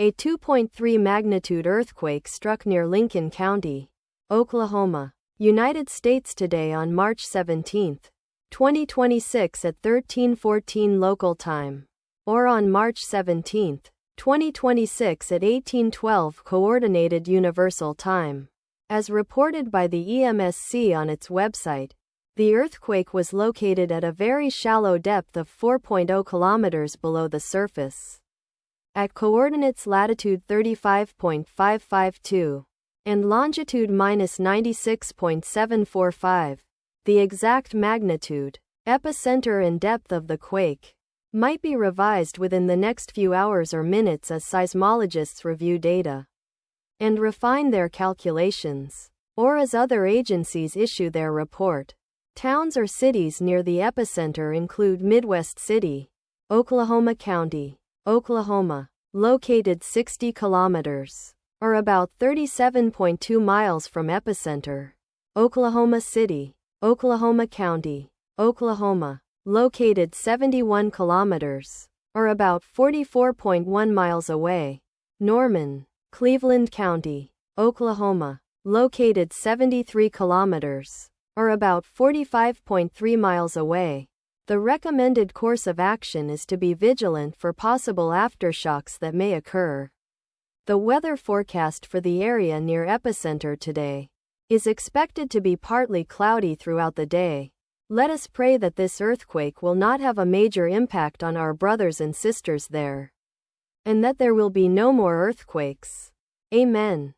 A 2.3 magnitude earthquake struck near Lincoln County, Oklahoma, United States today on March 17, 2026 at 13:14 local time, or on March 17, 2026 at 18:12 Coordinated Universal Time. As reported by the EMSC on its website, the earthquake was located at a very shallow depth of 4.0 kilometers below the surface, at coordinates latitude 35.552 and longitude -96.745. The exact magnitude, epicenter and depth of the quake might be revised within the next few hours or minutes as seismologists review data and refine their calculations, or as other agencies issue their report. Towns or cities near the epicenter include Midwest City, Oklahoma County, Oklahoma, located 60 kilometers, or about 37.2 miles from epicenter. Oklahoma City, Oklahoma County, Oklahoma, located 71 kilometers, or about 44.1 miles away. Norman, Cleveland County, Oklahoma, located 73 kilometers, or about 45.3 miles away. The recommended course of action is to be vigilant for possible aftershocks that may occur. The weather forecast for the area near epicenter today is expected to be partly cloudy throughout the day. Let us pray that this earthquake will not have a major impact on our brothers and sisters there, and that there will be no more earthquakes. Amen.